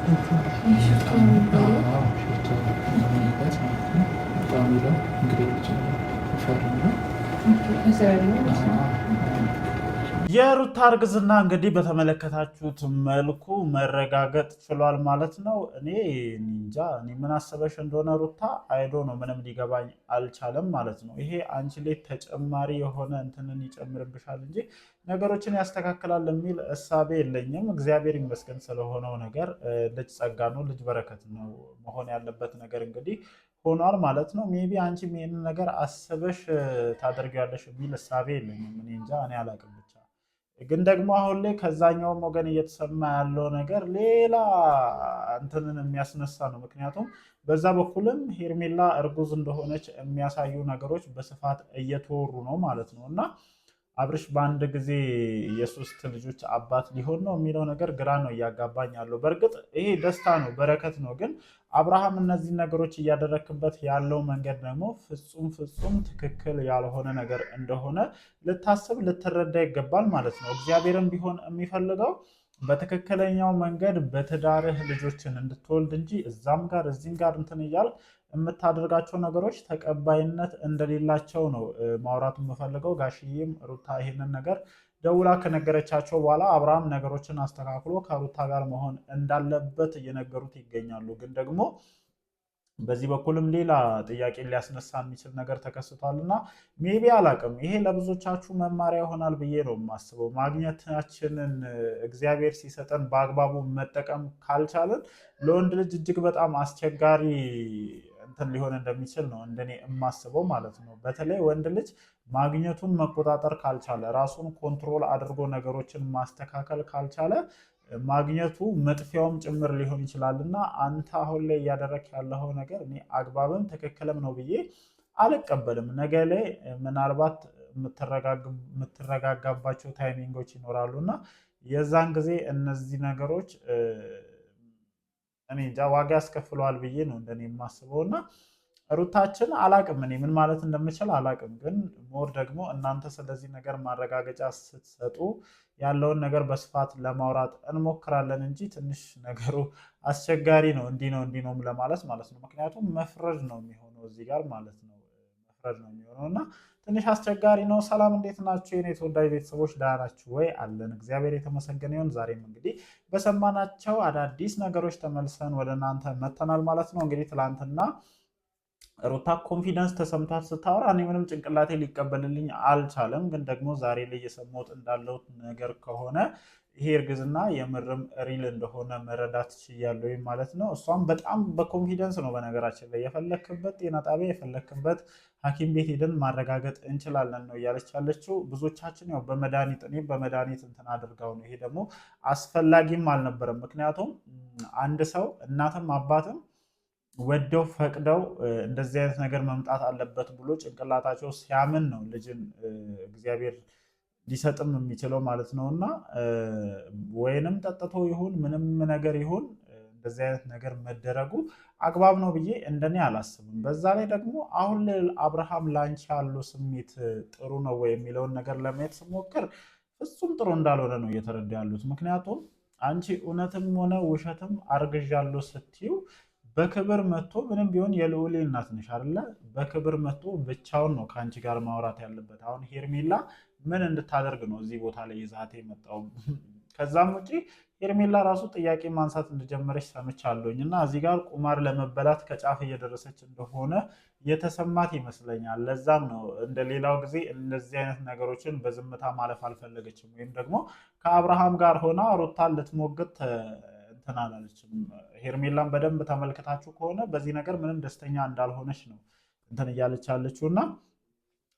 ሽቶ የሚባለው ሽቶ የሚበት ማለት ነው። በጣም ይለው እንግዲህ ልጅ ፈርም ነው የሩታ እርግዝና እንግዲህ በተመለከታችሁት መልኩ መረጋገጥ ችሏል ማለት ነው። እኔ እንጃ እኔ ምን አሰበሽ እንደሆነ ሩታ አይዶ ነው ምንም ሊገባኝ አልቻለም ማለት ነው። ይሄ አንቺ ላይ ተጨማሪ የሆነ እንትንን ይጨምርብሻል እንጂ ነገሮችን ያስተካክላል የሚል እሳቤ የለኝም። እግዚአብሔር ይመስገን ስለሆነው ነገር። ልጅ ጸጋ ነው፣ ልጅ በረከት ነው። መሆን ያለበት ነገር እንግዲህ ሆኗል ማለት ነው። ሜቢ አንቺም ይሄንን ነገር አስበሽ ታደርጊያለሽ የሚል እሳቤ የለኝም። እኔ እንጃ እኔ አላቅም ብቻ ግን ደግሞ አሁን ላይ ከዛኛውም ወገን እየተሰማ ያለው ነገር ሌላ እንትንን የሚያስነሳ ነው። ምክንያቱም በዛ በኩልም ሄርሜላ እርጉዝ እንደሆነች የሚያሳዩ ነገሮች በስፋት እየተወሩ ነው ማለት ነው እና አብርሽ በአንድ ጊዜ የሶስት ልጆች አባት ሊሆን ነው የሚለው ነገር ግራ ነው እያጋባኝ ያለው። በእርግጥ ይሄ ደስታ ነው፣ በረከት ነው። ግን አብርሃም እነዚህ ነገሮች እያደረክበት ያለው መንገድ ደግሞ ፍጹም ትክክል ያልሆነ ነገር እንደሆነ ልታስብ ልትረዳ ይገባል ማለት ነው። እግዚአብሔርም ቢሆን የሚፈልገው በትክክለኛው መንገድ በትዳርህ ልጆችን እንድትወልድ እንጂ እዛም ጋር እዚህም ጋር እንትን እያል የምታደርጋቸው ነገሮች ተቀባይነት እንደሌላቸው ነው ማውራት የምፈልገው። ጋሽዬም ሩታ ይሄንን ነገር ደውላ ከነገረቻቸው በኋላ አብርሃም ነገሮችን አስተካክሎ ከሩታ ጋር መሆን እንዳለበት እየነገሩት ይገኛሉ። ግን ደግሞ በዚህ በኩልም ሌላ ጥያቄ ሊያስነሳ የሚችል ነገር ተከስቷል እና ሜቢ አላቅም። ይሄ ለብዙዎቻችሁ መማሪያ ይሆናል ብዬ ነው የማስበው። ማግኘታችንን እግዚአብሔር ሲሰጠን በአግባቡ መጠቀም ካልቻለን ለወንድ ልጅ እጅግ በጣም አስቸጋሪ እንትን ሊሆን እንደሚችል ነው እንደኔ የማስበው ማለት ነው። በተለይ ወንድ ልጅ ማግኘቱን መቆጣጠር ካልቻለ፣ ራሱን ኮንትሮል አድርጎ ነገሮችን ማስተካከል ካልቻለ ማግኘቱ መጥፊያውም ጭምር ሊሆን ይችላል እና አንተ አሁን ላይ እያደረክ ያለው ነገር እኔ አግባብም ትክክልም ነው ብዬ አልቀበልም። ነገ ላይ ምናልባት የምትረጋጋባቸው ታይሚንጎች ይኖራሉ እና የዛን ጊዜ እነዚህ ነገሮች እኔ እንጃ ዋጋ ያስከፍለዋል ብዬ ነው እንደኔ የማስበው እና ሩታችን አላቅም፣ እኔ ምን ማለት እንደምችል አላቅም። ግን ሞር ደግሞ እናንተ ስለዚህ ነገር ማረጋገጫ ስትሰጡ ያለውን ነገር በስፋት ለማውራት እንሞክራለን እንጂ ትንሽ ነገሩ አስቸጋሪ ነው። እንዲህ ነው ለማለት ማለት ነው። ምክንያቱም መፍረድ ነው የሚሆነው እዚህ ጋር ማለት ነው። መፍረድ ነው የሚሆነው እና ትንሽ አስቸጋሪ ነው። ሰላም እንዴት ናችሁ የኔ ተወዳጅ ቤተሰቦች? ደህና ናችሁ ወይ? አለን እግዚአብሔር የተመሰገነ ይሁን። ዛሬም እንግዲህ በሰማናቸው አዳዲስ ነገሮች ተመልሰን ወደ እናንተ መተናል ማለት ነው። እንግዲህ ትላንትና ሩታ ኮንፊደንስ ተሰምቷት ስታወራ እኔ ምንም ጭንቅላቴ ሊቀበልልኝ አልቻለም። ግን ደግሞ ዛሬ ላይ እየሰማሁት እንዳለው ነገር ከሆነ ይሄ እርግዝና የምርም ሪል እንደሆነ መረዳት ችያለሁ ማለት ነው። እሷም በጣም በኮንፊደንስ ነው በነገራችን ላይ የፈለክበት ጤና ጣቢያ የፈለክበት ሐኪም ቤት ሄደን ማረጋገጥ እንችላለን ነው እያለች ያለችው። ብዙዎቻችን ያው በመድኃኒት እንትን አድርገው ነው። ይሄ ደግሞ አስፈላጊም አልነበረም። ምክንያቱም አንድ ሰው እናትም አባትም ወደው ፈቅደው እንደዚህ አይነት ነገር መምጣት አለበት ብሎ ጭንቅላታቸው ሲያምን ነው ልጅን እግዚአብሔር ሊሰጥም የሚችለው ማለት ነው። እና ወይንም ጠጥቶ ይሁን ምንም ነገር ይሁን እንደዚህ አይነት ነገር መደረጉ አግባብ ነው ብዬ እንደኔ አላስብም። በዛ ላይ ደግሞ አሁን አብርሃም ላንቺ ያለው ስሜት ጥሩ ነው ወይ የሚለውን ነገር ለማየት ስሞክር ፍጹም ጥሩ እንዳልሆነ ነው እየተረዳ ያሉት። ምክንያቱም አንቺ እውነትም ሆነ ውሸትም አርግዣለሁ ስትዩ በክብር መጥቶ ምንም ቢሆን የልዑሌ እናት ነሽ አይደለ? በክብር መጥቶ ብቻውን ነው ከአንቺ ጋር ማውራት ያለበት። አሁን ሄርሜላ ምን እንድታደርግ ነው እዚህ ቦታ ላይ ይዛት የመጣው? ከዛም ውጪ ሄርሜላ ራሱ ጥያቄ ማንሳት እንደጀመረች ሰምቻለሁኝ እና እዚህ ጋር ቁማር ለመበላት ከጫፍ እየደረሰች እንደሆነ የተሰማት ይመስለኛል። ለዛም ነው እንደ ሌላው ጊዜ እንደዚህ አይነት ነገሮችን በዝምታ ማለፍ አልፈለገችም። ወይም ደግሞ ከአብርሃም ጋር ሆና ሩታን ልትሞግት እንትን አላለችም። ሄርሜላን በደንብ ተመልክታችሁ ከሆነ በዚህ ነገር ምንም ደስተኛ እንዳልሆነች ነው እንትን እያለች ያለችው እና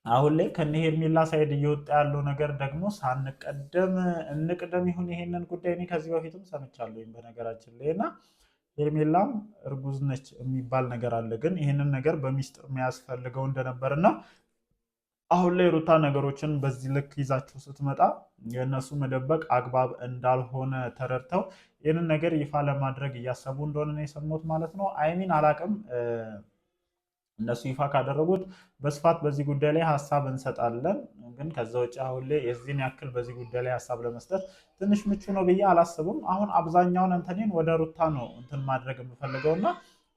አሁን ላይ ከነ ሄርሜላ ሳይድ እየወጣ ያለው ነገር ደግሞ ሳንቀደም እንቅደም ይሁን ይሄንን ጉዳይ እኔ ከዚህ በፊትም ሰምቻለሁ በነገራችን ላይ እና ሄርሜላም እርጉዝ ነች የሚባል ነገር አለ። ግን ይህንን ነገር በሚስጥር የሚያስፈልገው እንደነበርና አሁን ላይ ሩታ ነገሮችን በዚህ ልክ ይዛችሁ ስትመጣ የእነሱ መደበቅ አግባብ እንዳልሆነ ተረድተው ይህንን ነገር ይፋ ለማድረግ እያሰቡ እንደሆነ ነው የሰሙት ማለት ነው። አይሚን አላቅም እነሱ ይፋ ካደረጉት በስፋት በዚህ ጉዳይ ላይ ሀሳብ እንሰጣለን። ግን ከዛ ውጭ አሁን ላይ የዚህን ያክል በዚህ ጉዳይ ላይ ሀሳብ ለመስጠት ትንሽ ምቹ ነው ብዬ አላስብም። አሁን አብዛኛውን እንትኔን ወደ ሩታ ነው እንትን ማድረግ የምፈልገው እና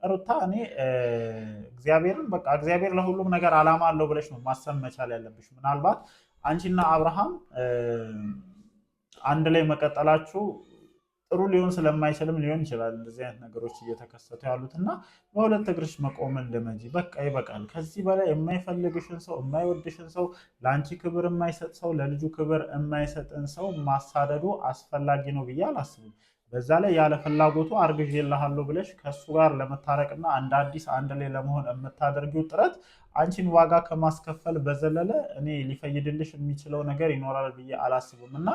ሩታ እኔ እግዚአብሔርን በቃ እግዚአብሔር ለሁሉም ነገር አላማ አለው ብለሽ ነው ማሰብ መቻል ያለብሽ። ምናልባት አንቺና አብርሃም አንድ ላይ መቀጠላችሁ ጥሩ ሊሆን ስለማይችልም ሊሆን ይችላል እንደዚህ አይነት ነገሮች እየተከሰቱ ያሉት እና በሁለት እግርሽ መቆምን ልመጂ። በቃ ይበቃል። ከዚህ በላይ የማይፈልግሽን ሰው የማይወድሽን ሰው ለአንቺ ክብር የማይሰጥ ሰው ለልጁ ክብር የማይሰጥን ሰው ማሳደዱ አስፈላጊ ነው ብዬ አላስብም። በዛ ላይ ያለ ፍላጎቱ አርግዤልሃለሁ ብለሽ ከእሱ ጋር ለመታረቅና እንደ አዲስ አንድ ላይ ለመሆን የምታደርጊው ጥረት አንቺን ዋጋ ከማስከፈል በዘለለ እኔ ሊፈይድልሽ የሚችለው ነገር ይኖራል ብዬ አላስብም እና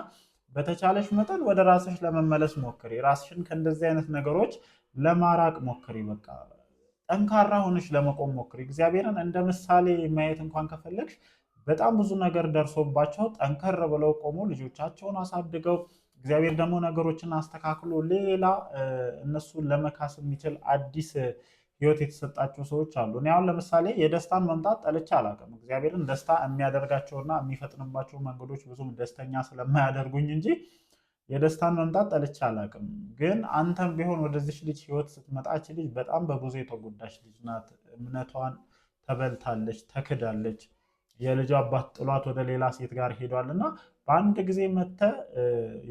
በተቻለሽ መጠን ወደ ራስሽ ለመመለስ ሞክሪ። ራስሽን ከእንደዚህ አይነት ነገሮች ለማራቅ ሞክሪ። በቃ ጠንካራ ሆነሽ ለመቆም ሞክሪ። እግዚአብሔርን እንደ ምሳሌ ማየት እንኳን ከፈለግሽ በጣም ብዙ ነገር ደርሶባቸው ጠንከር ብለው ቆሞ ልጆቻቸውን አሳድገው እግዚአብሔር ደግሞ ነገሮችን አስተካክሎ ሌላ እነሱን ለመካስ የሚችል አዲስ ህይወት የተሰጣቸው ሰዎች አሉ። እኔ አሁን ለምሳሌ የደስታን መምጣት ጠልቼ አላውቅም። እግዚአብሔርን ደስታ የሚያደርጋቸውና የሚፈጥንባቸው መንገዶች ብዙም ደስተኛ ስለማያደርጉኝ እንጂ የደስታን መምጣት ጠልቼ አላውቅም። ግን አንተም ቢሆን ወደዚች ልጅ ህይወት ስትመጣች ልጅ በጣም በብዙ የተጎዳች ልጅ ናት። እምነቷን ተበልታለች፣ ተክዳለች። የልጅ አባት ጥሏት ወደ ሌላ ሴት ጋር ሄዷል እና በአንድ ጊዜ መጥተህ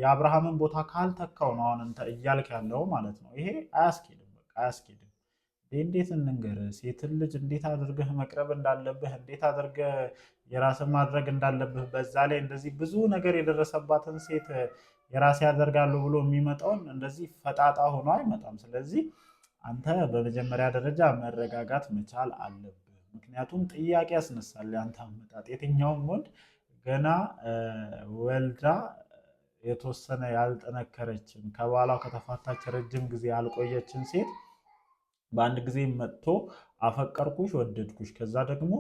የአብርሃምን ቦታ ካልተካው ነው አሁን እያልክ ያለው ማለት ነው። ይሄ አያስኬድም፣ በቃ አያስኬድም። እንዴት እንንገር? ሴትን ልጅ እንዴት አድርገህ መቅረብ እንዳለብህ፣ እንዴት አድርገህ የራስህ ማድረግ እንዳለብህ፣ በዛ ላይ እንደዚህ ብዙ ነገር የደረሰባትን ሴት የራሴ ያደርጋሉ ብሎ የሚመጣውን እንደዚህ ፈጣጣ ሆኖ አይመጣም። ስለዚህ አንተ በመጀመሪያ ደረጃ መረጋጋት መቻል አለብህ። ምክንያቱም ጥያቄ ያስነሳል ያንተ አመጣጥ። የትኛውም ወንድ ገና ወልዳ የተወሰነ ያልጠነከረችን ከባሏ ከተፋታች ረጅም ጊዜ ያልቆየችን ሴት በአንድ ጊዜ መጥቶ አፈቀርኩሽ፣ ወደድኩሽ፣ ከዛ ደግሞ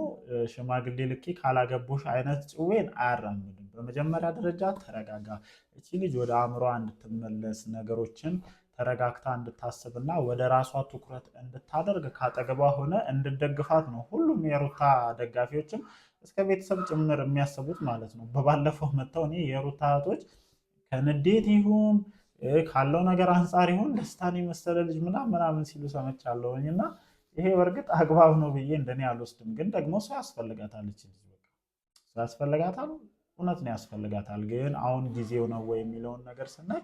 ሽማግሌ ልኬ ካላገቦሽ አይነት ጭዌን አያራምድም። በመጀመሪያ ደረጃ ተረጋጋ። እቺ ልጅ ወደ አእምሯ እንድትመለስ ነገሮችን ተረጋግታ እንድታስብና ወደ ራሷ ትኩረት እንድታደርግ ካጠገቧ ሆነ እንድደግፋት ነው ሁሉም የሩታ ደጋፊዎችም እስከ ቤተሰብ ጭምር የሚያስቡት ማለት ነው። በባለፈው መጥተው እኔ የሩታ እህቶች ከንዴት ይሁን ካለው ነገር አንጻር ይሁን ደስታን የመሰለ ልጅ ምናምን ሲሉ ሰምቻለሁኝ እና ይሄ በእርግጥ አግባብ ነው ብዬ እንደኔ አልወስድም። ግን ደግሞ ሰው ያስፈልጋታል፣ ሰው ያስፈልጋታል፣ እውነት ነው ያስፈልጋታል። ግን አሁን ጊዜው ነው ወይ የሚለውን ነገር ስናይ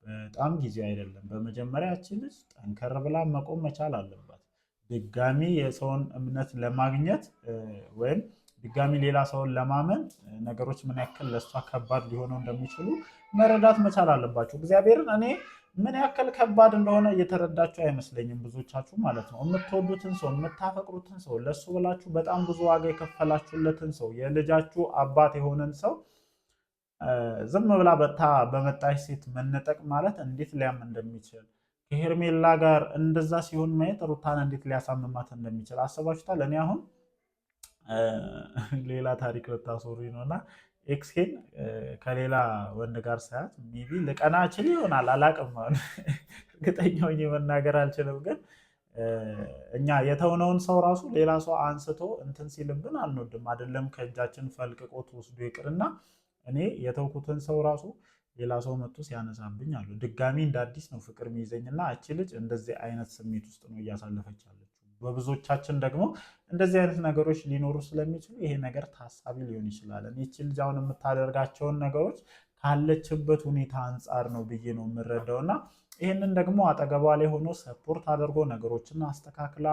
በጣም ጊዜው አይደለም። በመጀመሪያ ያቺ ልጅ ጠንከር ብላ መቆም መቻል አለባት። ድጋሚ የሰውን እምነት ለማግኘት ወይም ድጋሚ ሌላ ሰውን ለማመን ነገሮች ምን ያክል ለእሷ ከባድ ሊሆነው እንደሚችሉ መረዳት መቻል አለባቸው። እግዚአብሔርን እኔ ምን ያክል ከባድ እንደሆነ እየተረዳችሁ አይመስለኝም ብዙዎቻችሁ ማለት ነው። የምትወዱትን ሰው የምታፈቅሩትን ሰው ለእሱ ብላችሁ በጣም ብዙ ዋጋ የከፈላችሁለትን ሰው የልጃችሁ አባት የሆነን ሰው ዝም ብላ በመጣች ሴት መነጠቅ ማለት እንዴት ሊያም እንደሚችል ከሄርሜላ ጋር እንደዛ ሲሆን ማየት ሩታን እንዴት ሊያሳምማት እንደሚችል አስባችሁታል? እኔ አሁን ሌላ ታሪክ ልታስወሩኝ ነው እና ኤክስኬን ከሌላ ወንድ ጋር ሳያት ሜቢ ልቀና እችል ይሆናል አላቅም። እርግጠኛ ሆኜ መናገር አልችልም። ግን እኛ የተውነውን ሰው ራሱ ሌላ ሰው አንስቶ እንትን ሲልብን አንወድም። አይደለም ከእጃችን ፈልቅቆት ወስዶ ይቅርና እኔ የተውኩትን ሰው ራሱ ሌላ ሰው መጥቶ ሲያነሳብኝ አሉ ድጋሚ እንደ አዲስ ነው ፍቅር የሚይዘኝና እቺ ልጅ እንደዚህ አይነት ስሜት ውስጥ ነው እያሳለፈች ያለችው። በብዙዎቻችን ደግሞ እንደዚህ አይነት ነገሮች ሊኖሩ ስለሚችሉ ይሄ ነገር ታሳቢ ሊሆን ይችላል። እቺ ልጅ አሁን የምታደርጋቸውን ነገሮች ካለችበት ሁኔታ አንጻር ነው ብዬ ነው የምረዳው እና ይህንን ደግሞ አጠገቧ ላይ ሆኖ ሰፖርት አድርጎ ነገሮችን አስተካክላ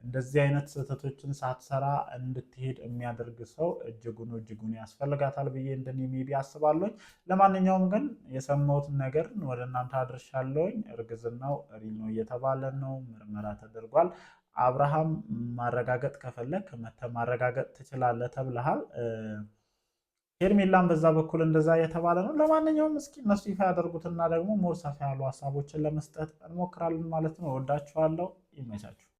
እንደዚህ አይነት ስህተቶችን ሳትሰራ እንድትሄድ የሚያደርግ ሰው እጅጉን ያስፈልጋታል ብዬ እንደኔ ሜቢ አስባለሁኝ። ለማንኛውም ግን የሰማሁትን ነገር ወደ እናንተ አድርሻለሁኝ። እርግዝናው ሪል ነው እየተባለ ነው፣ ምርመራ ተደርጓል። አብርሃም ማረጋገጥ ከፈለግ መተህ ማረጋገጥ ትችላለህ ተብለሃል። ሄርሜላም በዛ በኩል እንደዛ እየተባለ ነው። ለማንኛውም እስኪ እነሱ ይፋ ያደርጉትና ደግሞ ሞር ሰፋ ያሉ ሀሳቦችን ለመስጠት እንሞክራለን ማለት ነው። ወዳችኋለሁ። ይመቻችሁ።